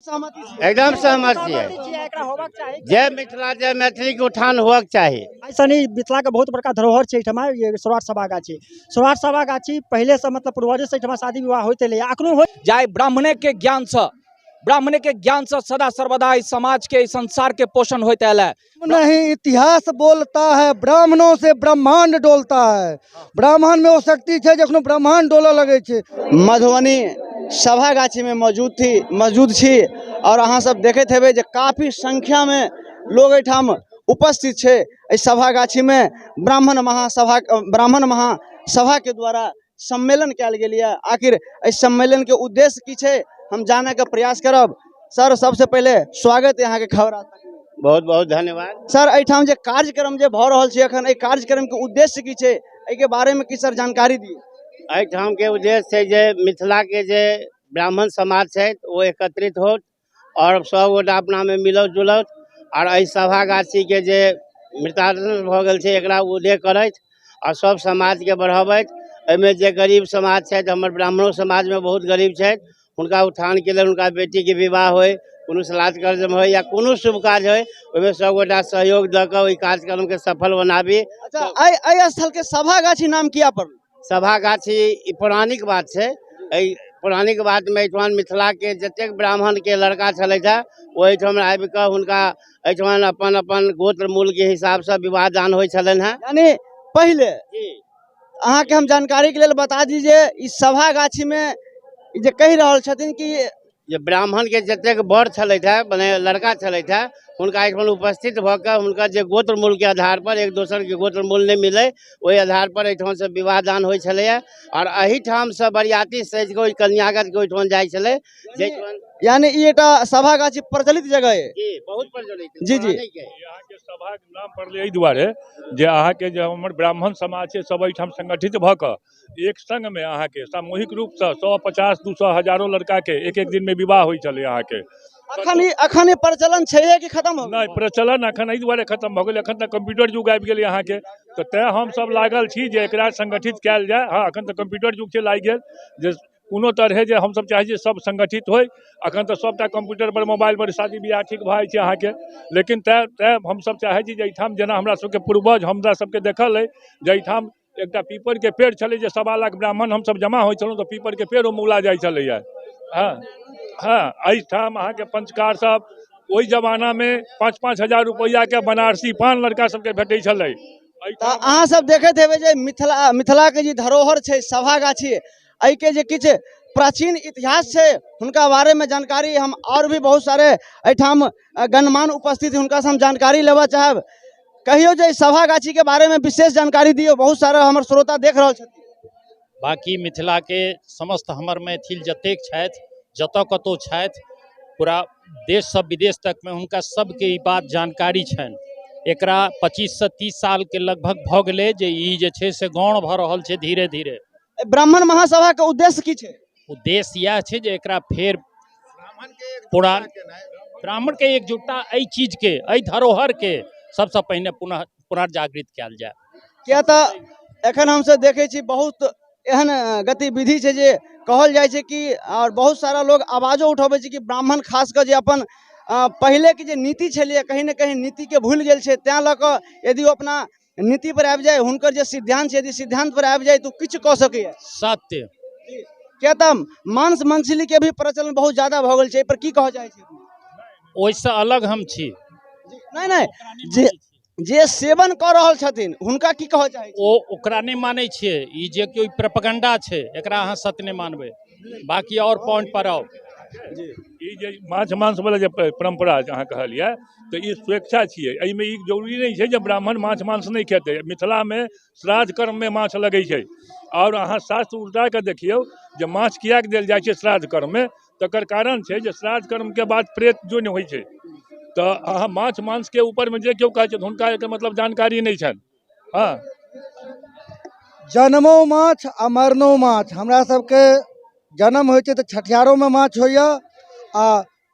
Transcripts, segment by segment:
सहमति छियै? एकदम सहमत छियै। छियै एकरा होबाक चाही। जय मिथिला जय मैथिली के उत्थान होबाक चाही। ऐसा नहीं, मिथिला के बहुत बड़का धरोहर छै एहिठमा, ये सौराठ सभा गाछी। सौराठ सभा गाछी पहले से मतलब पूर्वजे से एहिठमा शादी विवाह होते एलैया, अखनो होय। जाय ब्राह्मणे के ज्ञान से सदा सर्वदा इस समाज के इस संसार के पोषण होते आयल है। नहीं, इतिहास बोलता है ब्राह्मणों से ब्रह्मांड डोलता है। ब्राह्मण में वो शक्ति है जखनो ब्रह्मांड डोलऽ लगे छे। मधुबनी सभा गाछी में मौजूद छी और अहाँ सब देखते हेबै जे काफी संख्या में लोग एठाम उपस्थित छे। इस सभा गाछी में ब्राह्मण महासभा के द्वारा सम्मेलन कयल गेल ये। आखिर इस सम्मेलन के उद्देश्य की छे हम जाने के प्रयास करब। सर, सबसे पहले स्वागत है यहाँ के खबर आज तक में। बहुत बहुत धन्यवाद। सर, एठाम जे कार्यक्रम जे भ रहल छै अखन, एहि कार्यक्रम के उद्देश्य की छे, एहि के बारे में की सर जानकारी दी। एहिठाम के उद्देश्य है जे मिथिला के जे ब्राह्मण समाज है वो एकत्रित होत और सब गोटा अपना में मिलत जुलत और एहि सभा गाछी के जे मृतादन भ गेल छै एकरा उदय करत और सब समाज के बढ़ावत। एहिमे जे गरीब समाज है, हमर ब्राह्मणों समाज में बहुत गरीब है, उनका उत्थान के लिए उनका बेटी के विवाह होय, कोनो सलाद कर्म हो या कोनो शुभ काज हो, ओहिमे सब गोटा सहयोग दऽ कऽ ओहि कार्यक्रम के सफल बनाबी। अच्छा, एहि स्थल के सभा गाछी नाम किया पड़ल? सभा गाछी ई पौराणिक बात है। एहि पौराणिक बात में एहिठाम मिथिला के जतेक ब्राह्मण के लड़का छलै था ओहिठाम आबि कऽ हुनका एहिठाम अपन अपन गोत्र मूल के हिसाब से विवाह दान होइ छलनि हैं। यानी पहले अहाँ के हम जानकारी के लिए बता दीजिए, इस सभा गाछी में जे कहि रहल छथिन कि जे ब्राह्मण के जतेक बर छलै था मने लड़का छलै था हुनका एहिठाम उपस्थित भऽ कऽ हुनकर जे गोत्र मूल के आधार पर एक दोसर के गोत्र मूल नहीं मिले ओहि आधार पर एहिठाम से विवाह दान होइ छलैया और एहिठाम से बरियाती सज के कन्यागत के ओहिठाम जाइ छलै। यानी ये सभा गाछी प्रचलित जगह है। जी, बहुत प्रचलित। जी यहाँ के सभा के नाम पड़ले एहि दुआरे जे अहाँ के जे हमर ब्राह्मण समाज है सब एहिठाम संगठित भऽ कऽ एक संग में अहाँ के सामूहिक रूप से 150, 200, हजारों लड़का के एक दिन में विवाह होइ छलै। अहाँ के अखन प्रचलन छै कि खत्म हो? नहीं, प्रचलन अखन एहि दुआरे खत्म भऽ गेलै, अखन तक कंप्यूटर युग आबि गेलै अहाँ के, तो तैं हम सब लागल छी जे एकरा संगठित कयल जाय। हाँ, अखन तक कंप्यूटर युग से लागि गेल जे कोनो तरहे जे हम सब चाहे छी सब संगठित होय। अखन तो सबटा कंप्यूटर पर मोबाइल पर शादी बियाह ठीक भऽ जाइ छै अहाँ के, लेकिन तैं हम सब चाहे छी जे एहिठाम जेना हमरा सबके पूर्वज हमरा सबके देखल है जे एहिठाम एकटा पीपर के पेड़ छलै जे 1.25 लाख ब्राह्मण हम सब जमा होइ छलहुँ तो पीपर के पेड़ उमुला जाइ छलैया। हाँ, एहिठाम अहाँ के पंचकार सब ओहि जमाना में 5-5 हजार रुपया के बनारसी पान लड़का सबके भेटै छलै। अहाँ सब देखते हेबै जे मिथिला के जे धरोहर छै सभा गाछी, एहि के जे किछु प्राचीन इतिहास है उनका बारे में जानकारी हम और भी बहुत सारे एठाम गणमान्य उपस्थित है उनका से हम जानकारी लेवा चाहब। कहियो जे सभा गाछी के बारे में विशेष जानकारी दियो, बहुत सारा हमर श्रोता देख रहल छथिन। बाकी मिथिला के समस्त हमर मैथिल जतेक छथि जतऽ कतौ छथि पूरा देश से विदेश तक में हुनका सबके ई बात जानकारी छनि। एकरा 25 से 30 साल के लगभग भऽ गेलै जे ई जे छै से गौण भऽ रहल छै धीरे धीरे। ब्राह्मण महासभा के उद्देश्य की छै? उद्देश्य यह छै जे एकरा फेर ब्राह्मण के एकजुटता एहि चीज के एहि धरोहर के सबसे पहिने पुनर्जागृत कयल जाय। किया तऽ एखन हमसे देखे छी बहुत एहन गतिविधि छै जे कहल जाइ छै कि और बहुत सारा लोग आवाजो उठाबै छै कि ब्राह्मण खास कर जे अपन पहले के जे नीति छलिए कहीं न कहीं नीति के भूल गेल छै, तैं लऽ कऽ यदि ओ अपना नीति पर आबि जाए हुनकर जे सिद्धांत छै यदि सिद्धांत पर आबि जाए तो किछु कह सकैए। सत्य क्या तऽ मांस मछली के भी प्रचलन बहुत ज्यादा भऽ गेल छै, पर की कहऽ चाहै छी? ओहिसँ अलग हम छी। नहीं, जे सेवन कर रहल छथिन हुनका की कहऽ चाहै छी? ओकरा नहीं मानै छियै, ई जे कोई प्रोपेगेंडा छै एकरा अहाँ सत्य नहीं मानबै। बाकी और पॉइंट पर आओ। ई जे माछ मांस वाला जे परंपरा अहाँ कहलियै तो ई स्वेच्छा छियै, एहिमे ई जरूरी नहीं छै जे ब्राह्मण माछ मांस नहीं खेतै। मिथिला में श्राद्ध कर्म में माछ लगै छै और अहाँ शास्त्र उल्टा के देखियौ जे माछ किया देल जाइ छै श्राद्ध कर्म में, तकर कारण छै जे श्राद्ध कर्म के बाद प्रेत जो नहीं होइ छै। तो अहाँ माछ मांस के ऊपर में जे केओ कहै छै हुनका एकर मतलब जानकारी नहीं छनि। हाँ, जन्मो माछ आ मरनो माछ। हमरा सबके जन्म होइ छै तो छठियारों में माछ होइया आ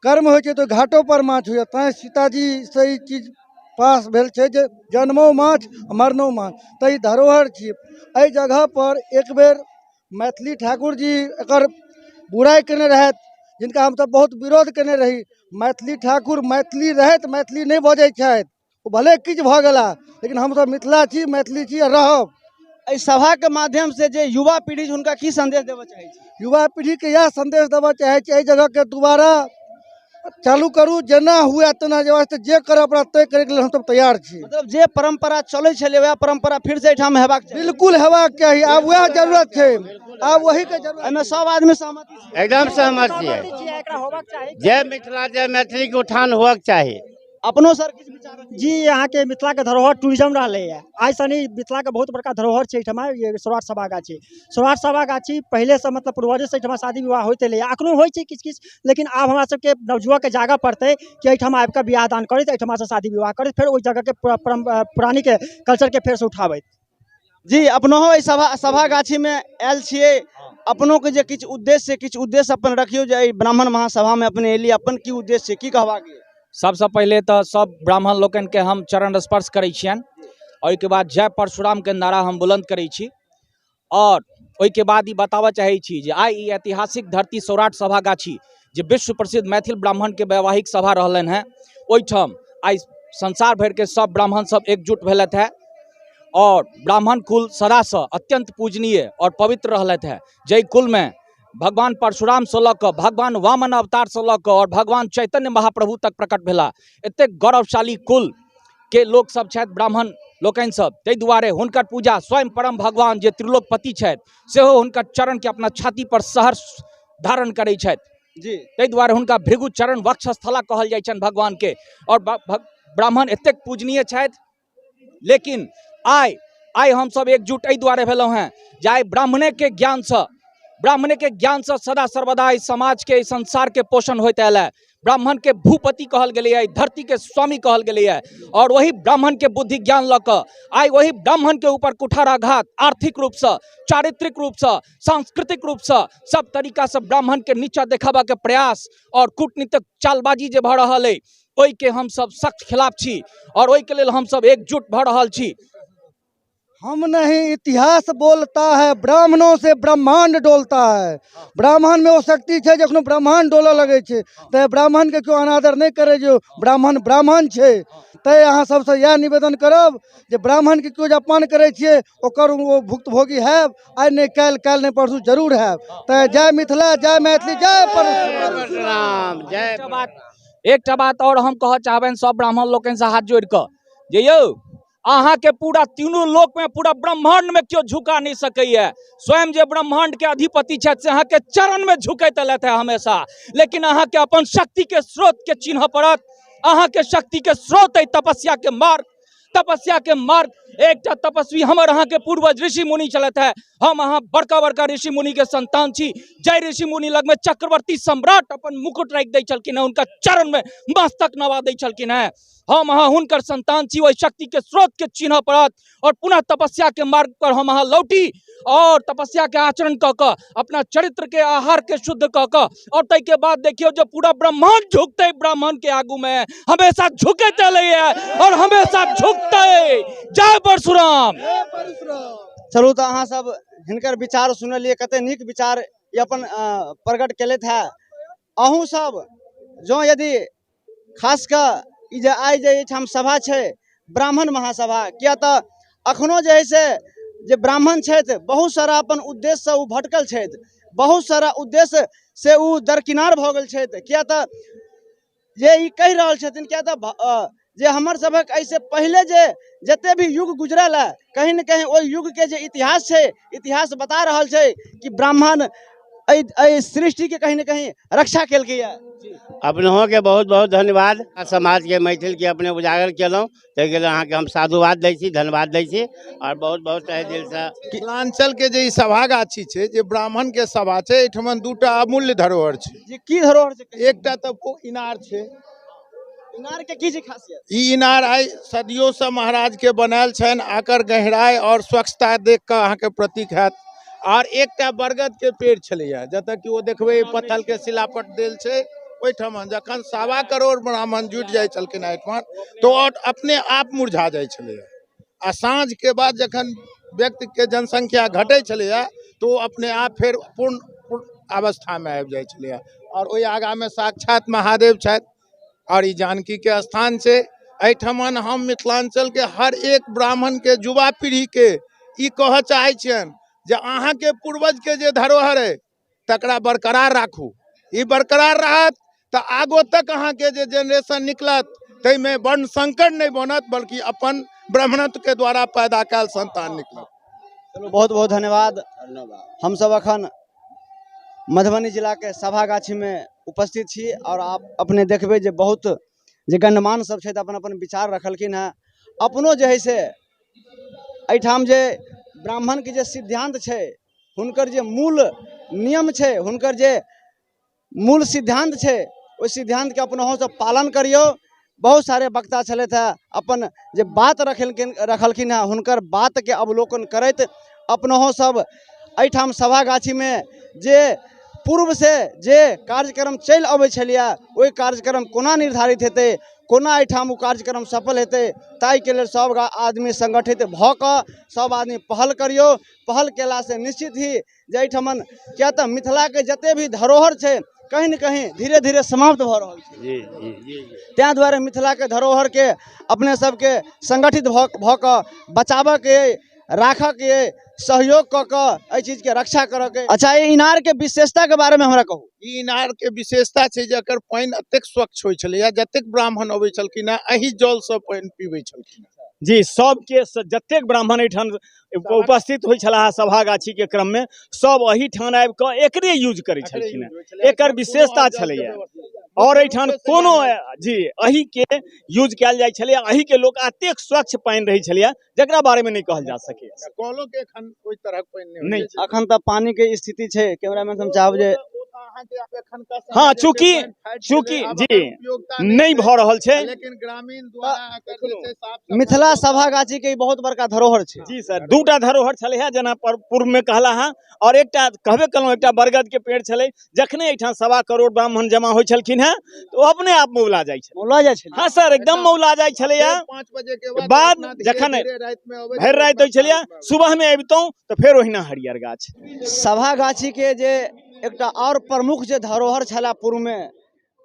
कर्म होइ छै तो घाटो पर माछ होइया। तैं सीताजी से ई चीज पास भेल छै जे जन्मो माछ मरनो माछ। तो ई धरोहर छी। एहि जगह पर एक बेर मैथिली ठाकुर जी एकर बुराई केने रहथि जिनका हम सब बहुत विरोध केने रही। मैथिली ठाकुर मैथिली रहत मैथिली नहीं बजै छथि, ओ भले किछु भऽ गेला, लेकिन हम सब मिथिला छी, मैथिली छी, रहब। एहि सभा के माध्यम से जे युवा पीढ़ी छै हुनका की संदेश देबऽ चाहै छी? युवा पीढ़ी के यह संदेश देबऽ चाहे छी, एहि जगह के दोबारा चालू करू, जेना हुए तेना जे करऽ पड़त तय करे के लेल हम सब तैयार छी। मतलब जे परंपरा चलै छलै वह परंपरा फिर से एहिठाम हेबाक चाही। बिल्कुल हेबाक चाही, आब वह जरूरत छै, आब वही के जरूरत। एहिमे सब आदमी सहमति छै। एकदम सहमत छियै। एकरा होबाक चाही। जय मिथिला जय मैथिली के उत्थान हुअक चाही। अपनो सर किछु विचार रखिए। जी यहाँ के मिथिला के धरोहर टूरिज्म रहा है। आज सनी मिथिला के बहुत बड़का धरोहर है एहिठमा ये सौराठ सभा गाछी। सौराठ सभा गाछी पहले से मतलब पूर्वजे से एहिठमा शादी विवाह होते ले अखनो होइ छै किछ, लेकिन आब हमरा सबके नवजुवक के जागा पड़ते कि एहिठमा आबि कऽ बियाह दान करैत, एहिठमा से शादी विवाह करैत, फिर ओहि जगह के पुरानी के कल्चर के फेर से उठाबैत। जी अपनो सभा गाछी में आयल छियै, अपनों के जे किछु उद्देश्य अपन रखियो जे ब्राह्मण महासभा में अपने एलियै, अपन की उद्देश्य छै, की कहबाक यऽ? सबसे पहले तो सब ब्राह्मण लोकन के हम चरण स्पर्श करै छियनि, ओहिके बाद जय परशुराम के नारा हम बुलंद करै छी, और ओहिके बाद ई बताबऽ चाहै छी जे आइ ई ऐतिहासिक धरती सौराठ सभा गाछी जे विश्व प्रसिद्ध मैथिल ब्राह्मण के वैवाहिक सभा रहलन हैं, ओहिठाम आइ संसार भर के सब ब्राह्मण सब एकजुट भेलथि है, और ब्राह्मण कुल सदा से अत्यंत पूजनीय और पवित्र रहलथि है। जय कुल में भगवान परशुराम से लऽ कऽ भगवान वामन अवतार से लऽ कऽ और भगवान चैतन्य महाप्रभु तक प्रकट भेला। एते गौरवशाली कुल के लोक सब छथि ब्राह्मण लोकनि सब, ताहि दुआरे हुनकर पूजा स्वयं परम भगवान जे त्रिलोकपति छथि सेहो हुनकर चरण के अपना छाती पर सहर्ष धारण करै छथि। जी ताहि दुआरे हुनका भृगु चरण वक्षस्थला कहल जाइ छनि भगवान के, और ब्राह्मण एतेक पूजनीय छथि। लेकिन आइ हम सब एकजुट एहि दुआरे भेलहुँ हैं जे आइ ब्राह्मणे के ज्ञान से सदा सर्वदा इस समाज के इस संसार के पोषण होते आयल है। ब्राह्मण के भूपति कहल गेलै है, धरती के स्वामी कहल गेलै है, और वही ब्राह्मण के बुद्धि ज्ञान लऽ कऽ आइ वही ब्राह्मण के ऊपर कुठाराघात आर्थिक रूप से, चारित्रिक रूप से, सांस्कृतिक रूप से, सब तरीका से ब्राह्मण के नीचा देखाबा के प्रयास और कूटनीतिक चालबाजी जे भऽ रहल है, ओहि के हम सब सख्त खिलाफ छी, और ओहि के लेल हम सब एकजुट भऽ रहल छी। हम नहीं, इतिहास बोलता है, ब्राह्मणों से ब्रह्मांड डोलता है। ब्राह्मण में वो शक्ति है जखनो ब्रह्मांड डोलऽ लगे छे, तो ब्राह्मण के क्यों अनादर नहीं करे, जो ब्राह्मण छे। तै अहाँ सबसे यह निवेदन करब जे ब्राह्मण के क्यों अपमान करे छिए, ओकर वो भुक्तभोगी है, आइ नहीं काल्हि नहीं परसू जरूर है। तै जय मिथिला जय मैथिली जय परशुराम जय। एकटा बात और हम कह चाहबनि सब ब्राह्मण लोकनि से हाथ जोड़ कऽ जे यौ अहाँ के पूरा तीनों लोक में पूरा ब्रह्मांड में क्यों झुका नहीं सकैया। स्वयं जे ब्रह्मांड के अधिपति छथि से अहाँ के चरण में झुकैत एलथि है हमेशा, लेकिन अहाँ के अपन शक्ति के स्रोत के चिन्ह पड़त। अहाँ के शक्ति के स्रोत है तपस्या के मार्ग। एकटा तपस्वी हमर अहाँ के पूर्वज ऋषि मुनि चलत है, हम अहाँ बड़का बड़का ऋषि मुनि के संतान छी। जय ऋषि मुनि लग में चक्रवर्ती सम्राट अपन मुकुट राखि दै छलखिन है, उनका चरण में मस्तक नवा दै छलखिन है। हम अहाँ हुनकर संतान छी, वही शक्ति के स्रोत के चिन्ह पड़त, और पुनः तपस्या के मार्ग पर हम अहाँ लौटी, और तपस्या के आचरण कऽ कऽ अपना चरित्र के आहार के शुद्ध कऽ कऽ, और तै के बाद देखियो जो पूरा ब्रह्मांड झुकते ब्राह्मण के आगू में, हमेशा झुके चले और हमेशा झुकते। जय परशुराम। चलू तो अहाँ सब हिनकर विचार सुनलिए, कते नीक विचार ये अपन प्रकट केलथि है। अहूँ सब जो यदि खास कऽ ई जे आइ जे एहिठाम सभा छै ब्राह्मण महासभा, किया तऽ अखनो जे है से जे ब्राह्मण छथि बहुत सारा अपन उद्देश्य से उ भटकल छथि, बहुत सारा उद्देश्य से उ दरकिनार भऽ गेल छथि। किया तऽ जे ई कहि रहल छथिन, किया तऽ जे हमर सबक ऐसे पहले जे जते भी युग गुजरल है, कहीं न कहीं ओहि युग के जे इतिहास छै, इतिहास बता रहल छै कि ब्राह्मण सृष्टि के कहीं न कहीं रक्षा केलकै है। अपनों के बहुत बहुत धन्यवाद। समाज के मैथिल के अपने उजागर केलहुँ, ताहि के लेल अहाँ के हम साधुवाद दै छी, धन्यवाद दै छी, और बहुत बहुत तहे दिल से। मिथिलांचल के जे सभा गाछी छै, जे ब्राह्मण के सभा छै, एहिठमन दूटा अमूल्य धरोहर छै। जी की धरोहर छै? एकटा तऽ इनार छै। इनार के की छै खासियत? ई इनार आइ सदियों से महाराज के बनायल छनि, आकर गहराई और स्वच्छता देख कऽ अहाँ के प्रतीक हैत। और एकटा बरगद के पेड़ छलैया, जतऽ कि ओ देखबै पत्थल के शिलापट देल छै। ओहिठमन जखन 1.25 करोड़ ब्राह्मण जुटि जाइ छलखिन एहिठमन, तो अपने आप मुरझा जाइ छलैया। आ साँझ के बाद जखन व्यक्ति के जनसंख्या घटै छलैया, तो अपने आप फिर पूर्ण अवस्था में आबि जाइ छलैया। और ओहि आगा में साक्षात महादेव छथि और ई जानकी के स्थान छै। एहिठमन हम मिथिलांचल के हर एक ब्राह्मण के युवा पीढ़ी के ई कहऽ चाहै छियनि जे अहाँ के पूर्वज के जे धरोहर है तकरा बरकरार राखू। ई बरकरार रहत तो आगो तक अहाँ के जे जेनरेशन निकलत तैमे वर्ण संकर नहीं बनत बल्कि अपन ब्राह्मणत्व के द्वारा पैदा कैल संतान निकलत। चलो बहुत बहुत धन्यवाद। हम सब अखन मधुबनी जिला के सभागाछी में उपस्थित छी और आप अपने देखबे जे बहुत जे गणमान्य सब छथि अपन अपन विचार रखलखिन हैं। अपनो जे है से एहिठाम जे ब्राह्मण के जे सिद्धांत छै हुनकर जे मूल नियम छै हुनकर जे मूल सिद्धांत छै ओहि सिद्धांत के अपनों सब पालन करियो। बहुत सारे वक्ता छलथि हैं अपन जे बात रखलखिन हैं हुनकर बात के अवलोकन करैत अपनों सब एहिठाम सभागाछी में जे पूर्व से जे कार्यक्रम चलि अबै छलिए ओहि कार्यक्रम कोना निर्धारित हेतै कोना एहिठाम ओ कार्यक्रम सफल हेतै ताहि के लेल सब आदमी संगठित भऽ कऽ सब आदमी पहल करियो। पहल केला से निश्चित ही जे एहिठमन किया तऽ मिथिला के जते भी धरोहर छै कहीं न कहीं धीरे धीरे समाप्त भऽ रहल छै। तैं दुआरे मिथिला के धरोहर के अपने सबके संगठित भऽ कऽ बचाबऽ के राखऽ के सहयोग कऽ कऽ एहि चीज के रक्षा करऽ के। अच्छा ये इनार के विशेषता के बारे में हमरा कहू। ई इनार के विशेषता छै जे एकर पानि अतेक स्वच्छ होइ छलैया जतेक ब्राह्मण अबै छलखिन हैं एही जल से पानि पीबै छलखिन। जी सबके जतेक ब्राह्मण एहिठाम उपस्थित होइ छलाह सभागाछी के क्रम में सब एही ठाम आबि कऽ एकरे यूज करै छलखिन हैं। एकर विशेषता छलैया और एहिठाम कोनो जी एही के यूज कयल जाइ छलैया। एही के लोक एतेक स्वच्छ पानि रहै छलैया जकरा बारे में नहीं कहल जा सके। कलो के एखन कोई तरह पानि नहीं अखन तऽ पानी के स्थिति छै कैमरामैन हम चाहब जे हाँ चूंकि जी नहीं भऽ रहल छै लेकिन ग्रामीण द्वारा मिथिला सभागाछी के बहुत बड़का धरोहर छै। जी सर दूटा धरोहर छलै है जेना पूर्व में कहला हाँ और एकटा कहबे कलहुँ एकटा बरगद के पेड़ छलै जखने एहिठाम 1.25 करोड़ ब्राह्मण जमा होइ छलखिन हैं तो अपने आप मौला जाइ छै। मौला जाइ छै हाँ सर एकदम मौला जाइ छलैया। 5 बजे के बाद जखन भरि राति होइ छलैया सुबह में अबितौं तो फेर ओहिना हरियर गाछ। सभागाछी के जे एकटा और प्रमुख जे धरोहर छला पूर्व में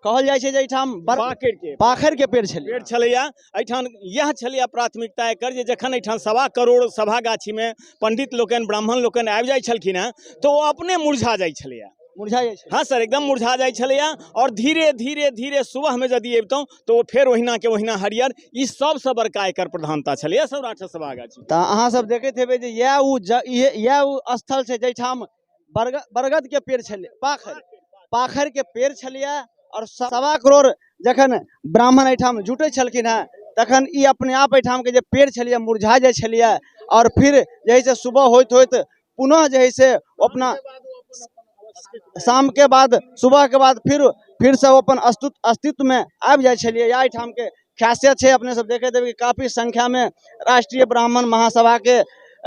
कहल जाइ छै जे एहिठाम पाखरि के पेड़ छलैया। एहिठाम यह छलैया प्राथमिकता एकर जे जखन एहिठाम 1.25 करोड़ सभागाछी में पंडित लोकनि ब्राह्मण लोकनि आबि जाइ छलखिन हैं तो ओ अपने मुरझा जाइ छलैया। मुरझा जाइ छै। हाँ सर एकदम मुरझा जाइ छलैया और धीरे धीरे धीरे सुबह में यदि अबितौं तो वो फेर ओहिना के ओहिना हरियर। ई सबसे बड़का एकर प्रधानता छलैया सौराठ सभागाछी। तऽ अहाँ सब देखैत हेबै जे यह उ स्थल छै जहिठाम बरगद के पेड़ छलै पाखरि के पेड़ छलैया और 1.25 करोड़ जखन ब्राह्मण एहिठाम जुटै छलखिन हैं तखन ई अपने आप एहिठाम के जे पेड़ छलैया मुरझा जाइ छलैया और फिर जे है से सुबह होइत होइत पुनः जे है से अपना शाम के बाद सुबह के बाद फिर से अपन अस्तित्व में आबि जाइ छलिए। या एहिठाम के खासियत है अपने सब देखे देवे काफी संख्या में राष्ट्रीय ब्राह्मण महासभा के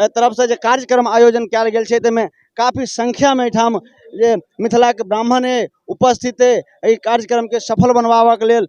तरफ से जे कार्यक्रम आयोजन कयल गेल छै ताहिमे काफी संख्या में एहिठाम जे मिथिला के ब्राह्मण उपस्थित है कार्यक्रम के सफल बनवाबऽ के लेल।